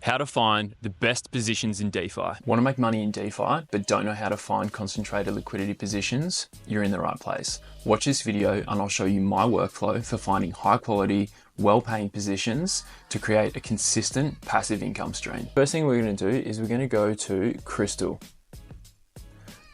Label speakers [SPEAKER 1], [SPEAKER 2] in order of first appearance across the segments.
[SPEAKER 1] How to find the best positions in DeFi. Want to make money in DeFi, but don't know how to find concentrated liquidity positions? You're in the right place. Watch this video and I'll show you my workflow for finding high quality, well-paying positions to create a consistent passive income stream. First thing we're going to do is we're going to go to Crystal.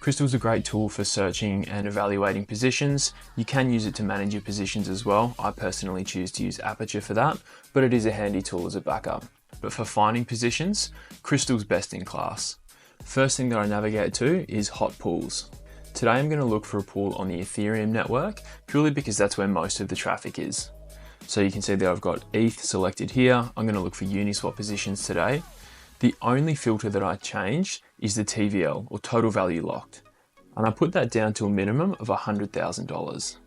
[SPEAKER 1] Crystal is a great tool for searching and evaluating positions. You can use it to manage your positions as well. I personally choose to use Aperture for that, but it is a handy tool as a backup. But for finding positions, Crystal's best in class. First thing that I navigate to is hot pools. Today I'm going to look for a pool on the Ethereum network, purely because that's where most of the traffic is. So you can see that I've got ETH selected here. I'm going to look for Uniswap positions today. The only filter that I changed is the TVL, or total value locked. And I put that down to a minimum of $100,000.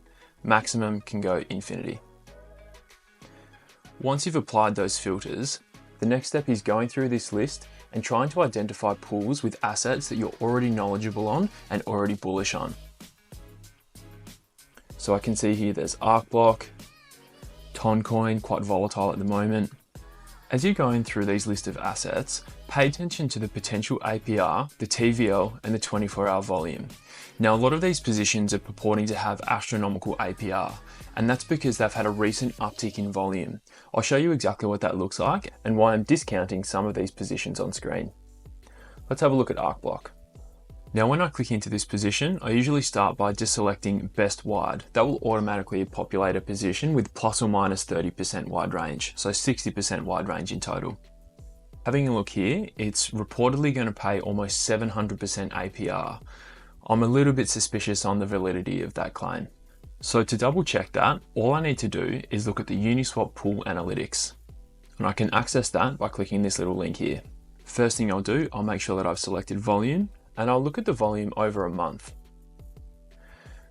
[SPEAKER 1] Maximum can go infinity. Once you've applied those filters, the next step is going through this list and trying to identify pools with assets that you're already knowledgeable on and already bullish on. So I can see here there's ArcBlock, Toncoin, quite volatile at the moment. As you're going through these list of assets, pay attention to the potential APR, the TVL, and the 24-hour volume. Now, a lot of these positions are purporting to have astronomical APR, and that's because they've had a recent uptick in volume. I'll show you exactly what that looks like and why I'm discounting some of these positions on screen. Let's have a look at ArcBlock. Now, when I click into this position, I usually start by just selecting best wide. That will automatically populate a position with plus or minus 30% wide range, so 60% wide range in total. Having a look here, it's reportedly going to pay almost 700% APR. I'm a little bit suspicious on the validity of that claim. So to double check that, all I need to do is look at the Uniswap pool analytics. And I can access that by clicking this little link here. First thing I'll do, I'll make sure that I've selected volume, and I'll look at the volume over a month.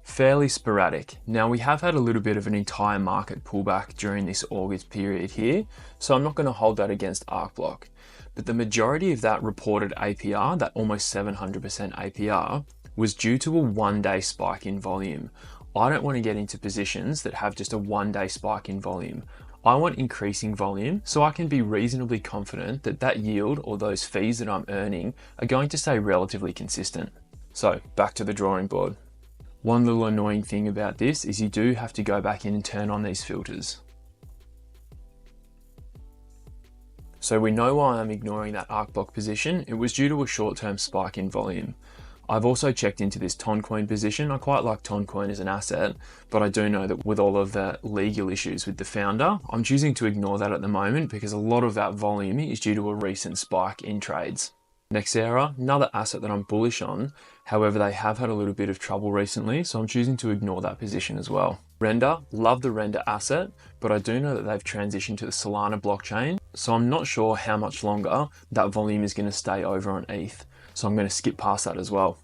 [SPEAKER 1] Fairly sporadic. Now, we have had a little bit of an entire market pullback during this August period here, so I'm not going to hold that against ArcBlock. But the majority of that reported APR, that almost 700% APR, was due to a one-day spike in volume. I don't want to get into positions that have just a one-day spike in volume. I want increasing volume so I can be reasonably confident that that yield or those fees that I'm earning are going to stay relatively consistent. So back to the drawing board. One little annoying thing about this is you do have to go back in and turn on these filters. So we know why I'm ignoring that ArcBlock position. It was due to a short-term spike in volume. I've also checked into this Toncoin position. I quite like Toncoin as an asset, but I do know that with all of the legal issues with the founder, I'm choosing to ignore that at the moment because a lot of that volume is due to a recent spike in trades. Nexera, another asset that I'm bullish on. However, they have had a little bit of trouble recently, so I'm choosing to ignore that position as well. Render, love the Render asset, but I do know that they've transitioned to the Solana blockchain, so I'm not sure how much longer that volume is going to stay over on ETH. So I'm going to skip past that as well.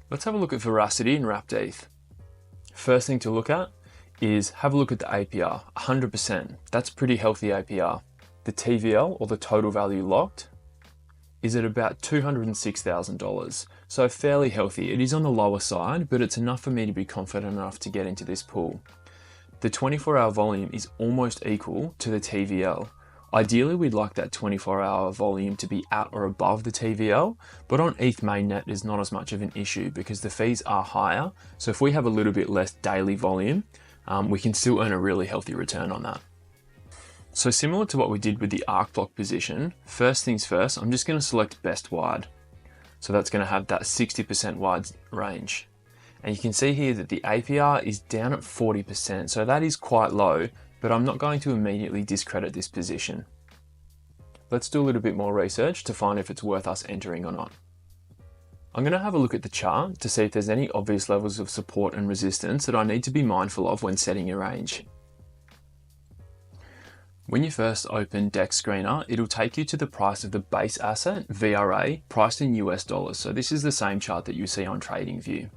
[SPEAKER 1] Let's have a look at Veracity and Wrapped ETH. First thing to look at is have a look at the APR, 100%. That's pretty healthy APR. The TVL, or the total value locked, is at about $206,000. So fairly healthy. It is on the lower side, but it's enough for me to be confident enough to get into this pool. The 24-hour volume is almost equal to the TVL. Ideally, we'd like that 24-hour volume to be at or above the TVL, but on ETH mainnet there's not as much of an issue because the fees are higher. So if we have a little bit less daily volume, we can still earn a really healthy return on that. So similar to what we did with the ArcBlock position, first things first, I'm just going to select best wide. So that's going to have that 60% wide range. And you can see here that the APR is down at 40%, so that is quite low, but I'm not going to immediately discredit this position. Let's do a little bit more research to find if it's worth us entering or not. I'm going to have a look at the chart to see if there's any obvious levels of support and resistance that I need to be mindful of when setting a range. When you first open Dex Screener, it'll take you to the price of the base asset, VRA, priced in US dollars. So this is the same chart that you see on TradingView.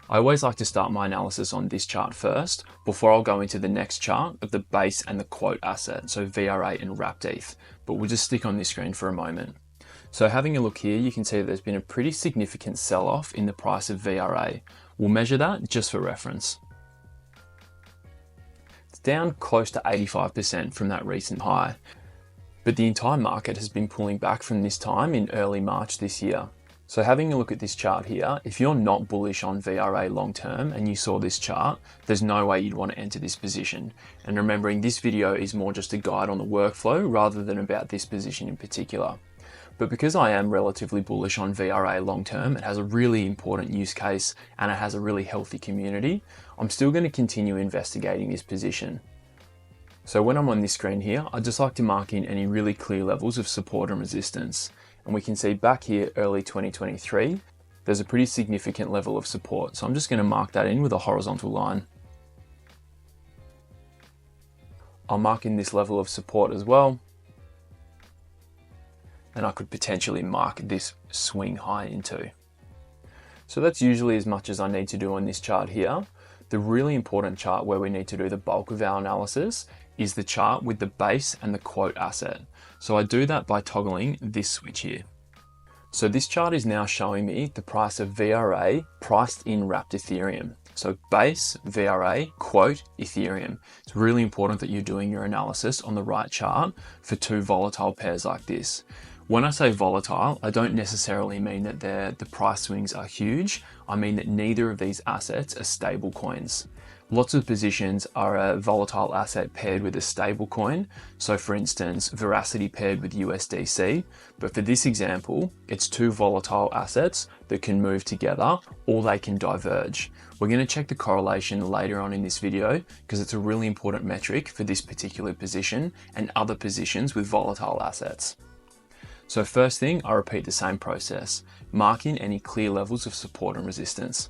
[SPEAKER 1] I always like to start my analysis on this chart first, before I'll go into the next chart of the base and the quote asset, so VRA and Wrapped ETH, but we'll just stick on this screen for a moment. So having a look here, you can see that there's been a pretty significant sell-off in the price of VRA. We'll measure that just for reference. It's down close to 85% from that recent high. but the entire market has been pulling back from this time in early March this year. So having a look at this chart here, if you're not bullish on VRA long term and you saw this chart, there's no way you'd want to enter this position. And remembering this video is more just a guide on the workflow rather than about this position in particular. But because I am relatively bullish on VRA long term, it has a really important use case and it has a really healthy community, I'm still going to continue investigating this position. So when I'm on this screen here, I'd just like to mark in any really clear levels of support and resistance. And we can see back here early 2023, there's a pretty significant level of support. So I'm just going to mark that in with a horizontal line. I'll mark in this level of support as well. And I could potentially mark this swing high into. So that's usually as much as I need to do on this chart here. The really important chart where we need to do the bulk of our analysis is the chart with the base and the quote asset. So I do that by toggling this switch here. So this chart is now showing me the price of VRA priced in wrapped Ethereum. So base, VRA, quote, Ethereum. It's really important that you're doing your analysis on the right chart for two volatile pairs like this. When I say volatile, I don't necessarily mean that the price swings are huge. I mean that neither of these assets are stable coins. Lots of positions are a volatile asset paired with a stable coin. So for instance, Veracity paired with USDC. But for this example, it's two volatile assets that can move together or they can diverge. We're going to check the correlation later on in this video because it's a really important metric for this particular position and other positions with volatile assets. So first thing, I repeat the same process, marking any clear levels of support and resistance.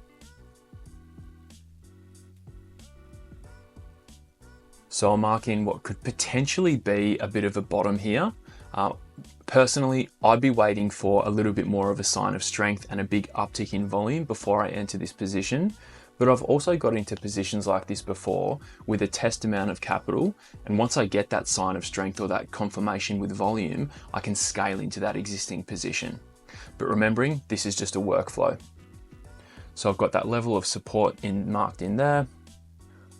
[SPEAKER 1] So I'll mark in what could potentially be a bit of a bottom here. Personally, I'd be waiting for a little bit more of a sign of strength and a big uptick in volume before I enter this position. But I've also got into positions like this before with a test amount of capital. And once I get that sign of strength or that confirmation with volume, I can scale into that existing position. But remembering, this is just a workflow. So I've got that level of support marked in there.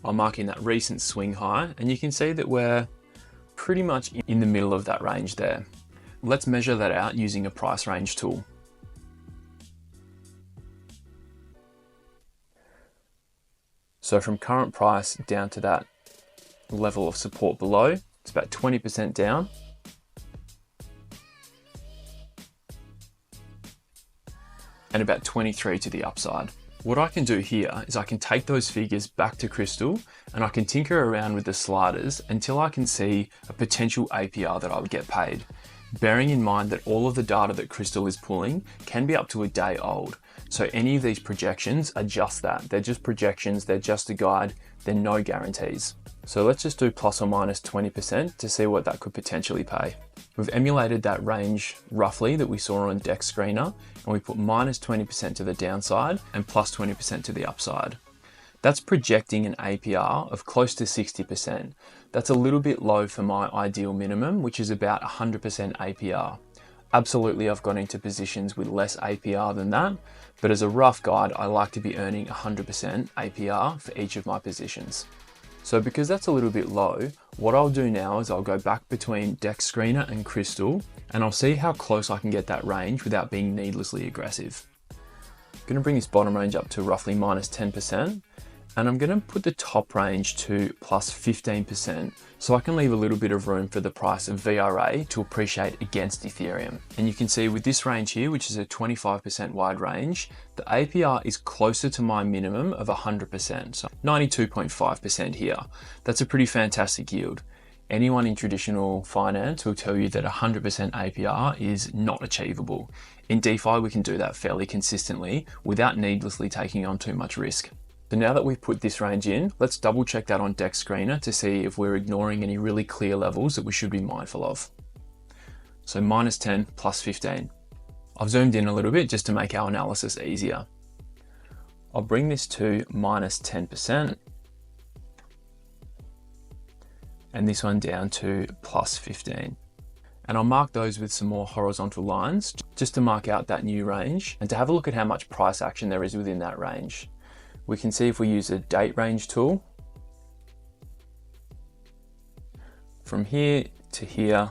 [SPEAKER 1] I'll mark in that recent swing high, and you can see that we're pretty much in the middle of that range there. Let's measure that out using a price range tool. So from current price down to that level of support below, it's about 20% down. And about 23 to the upside. What I can do here is I can take those figures back to Crystal and I can tinker around with the sliders until I can see a potential APR that I would get paid. Bearing in mind that all of the data that Crystal is pulling can be up to a day old. So any of these projections are just that. They're just projections, they're just a guide, they're no guarantees. So let's just do plus or minus 20% to see what that could potentially pay. We've emulated that range roughly that we saw on Dex Screener, and we put minus 20% to the downside and plus 20% to the upside. That's projecting an APR of close to 60%. That's a little bit low for my ideal minimum, which is about 100% APR. Absolutely, I've got into positions with less APR than that, but as a rough guide, I like to be earning 100% APR for each of my positions. So because that's a little bit low, what I'll do now is I'll go back between Dex Screener and Crystal, and I'll see how close I can get that range without being needlessly aggressive. I'm going to bring this bottom range up to roughly minus 10%, and I'm going to put the top range to plus 15%, so I can leave a little bit of room for the price of VRA to appreciate against Ethereum. And you can see with this range here, which is a 25% wide range, the APR is closer to my minimum of 100%, so 92.5% here. That's a pretty fantastic yield. Anyone in traditional finance will tell you that 100% APR is not achievable. In DeFi, we can do that fairly consistently without needlessly taking on too much risk. So now that we've put this range in, let's double check that on Dex Screener to see if we're ignoring any really clear levels that we should be mindful of. So minus 10, plus 15. I've zoomed in a little bit just to make our analysis easier. I'll bring this to minus 10%. And this one down to plus 15. And I'll mark those with some more horizontal lines just to mark out that new range and to have a look at how much price action there is within that range. We can see if we use a date range tool, from here to here,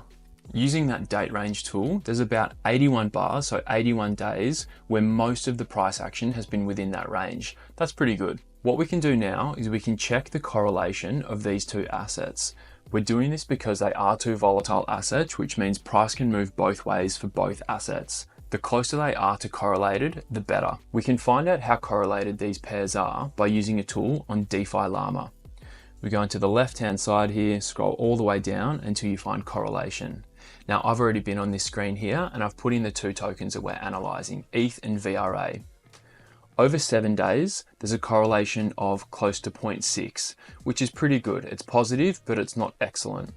[SPEAKER 1] Using that date range tool, there's about 81 bars, so 81 days, where most of the price action has been within that range. That's pretty good. What we can do now is we can check the correlation of these two assets. We're doing this because they are two volatile assets, which means price can move both ways for both assets. The closer they are to correlated, the better. We can find out how correlated these pairs are by using a tool on DeFi Llama. We go into the left-hand side here, scroll all the way down until you find correlation. Now, I've already been on this screen here and I've put in the two tokens that we're analyzing, ETH and VRA. Over 7 days, there's a correlation of close to 0.6, which is pretty good. It's positive, but it's not excellent.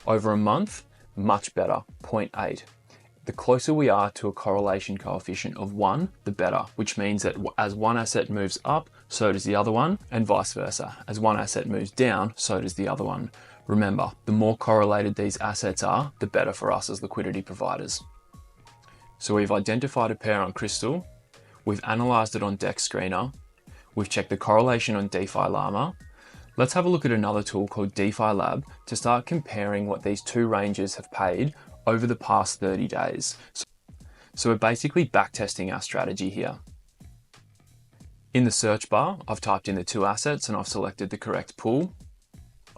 [SPEAKER 1] Over a month, much better, 0.8. The closer we are to a correlation coefficient of 1, the better, which means that as one asset moves up, so does the other one, and vice versa. As one asset moves down, so does the other one. Remember, the more correlated these assets are, the better for us as liquidity providers. So we've identified a pair on Crystal, we've analyzed it on Dex Screener, we've checked the correlation on DeFi Llama. Let's have a look at another tool called DeFi Lab to start comparing what these two ranges have paid over the past 30 days. So we're basically backtesting our strategy here. In the search bar, I've typed in the two assets and I've selected the correct pool.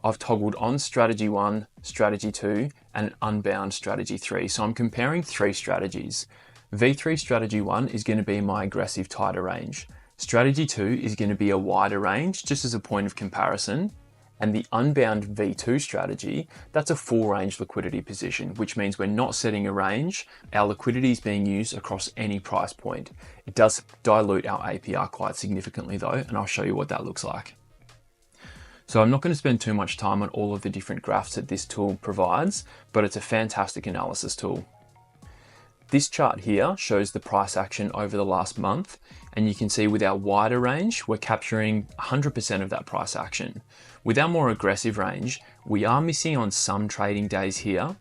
[SPEAKER 1] I've toggled on strategy 1, strategy 2, and unbound strategy 3. So I'm comparing three strategies. V3 strategy 1 is going to be my aggressive tighter range. Strategy 2 is going to be a wider range, just as a point of comparison. And the unbound V2 strategy, that's a full range liquidity position, which means we're not setting a range. Our liquidity is being used across any price point. It does dilute our APR quite significantly though, and I'll show you what that looks like. So I'm not going to spend too much time on all of the different graphs that this tool provides, but it's a fantastic analysis tool. This chart here shows the price action over the last month, and you can see with our wider range, we're capturing 100% of that price action. With our more aggressive range, we are missing on some trading days here,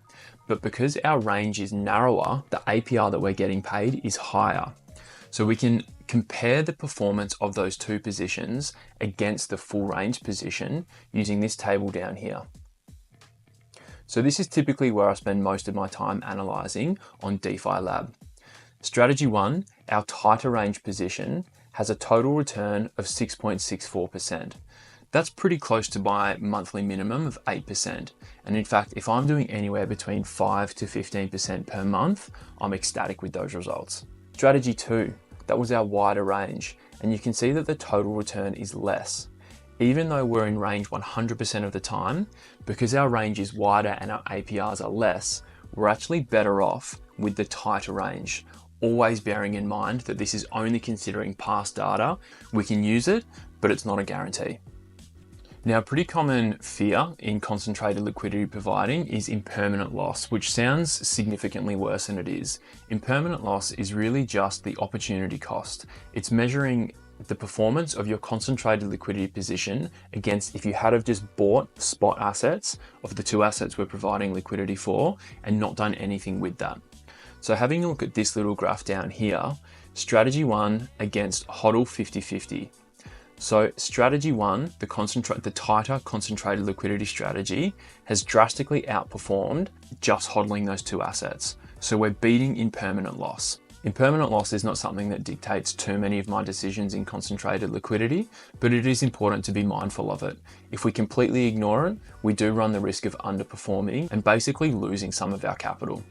[SPEAKER 1] but because our range is narrower, the APR that we're getting paid is higher. So we can compare the performance of those two positions against the full range position using this table down here. So this is typically where I spend most of my time analyzing on DeFi Lab. Strategy 1, our tighter range position, has a total return of 6.64%. That's pretty close to my monthly minimum of 8%. And in fact, if I'm doing anywhere between 5 to 15% per month, I'm ecstatic with those results. Strategy 2, that was our wider range, and you can see that the total return is less. Even though we're in range 100% of the time, because our range is wider and our APRs are less, we're actually better off with the tighter range. Always bearing in mind that this is only considering past data. We can use it, but it's not a guarantee. Now, a pretty common fear in concentrated liquidity providing is impermanent loss, which sounds significantly worse than it is. Impermanent loss is really just the opportunity cost. It's measuring the performance of your concentrated liquidity position against if you had have just bought spot assets of the two assets we're providing liquidity for and not done anything with that. So having a look at this little graph down here, strategy 1 against HODL 50/50. So strategy 1, the tighter concentrated liquidity strategy, has drastically outperformed just hodling those two assets. So we're beating impermanent loss. Impermanent loss is not something that dictates too many of my decisions in concentrated liquidity, but it is important to be mindful of it. If we completely ignore it, we do run the risk of underperforming and basically losing some of our capital.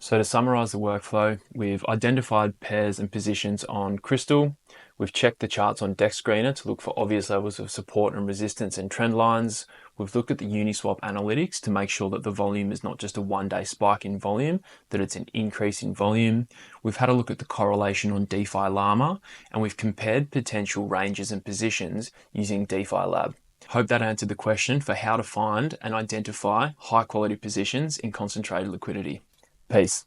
[SPEAKER 1] So to summarize the workflow, we've identified pairs and positions on Crystal. We've checked the charts on Dex Screener to look for obvious levels of support and resistance and trend lines. We've looked at the Uniswap analytics to make sure that the volume is not just a one-day spike in volume, that it's an increase in volume. We've had a look at the correlation on DeFi Llama, and we've compared potential ranges and positions using DeFi Lab. Hope that answered the question for how to find and identify high-quality positions in concentrated liquidity. Peace.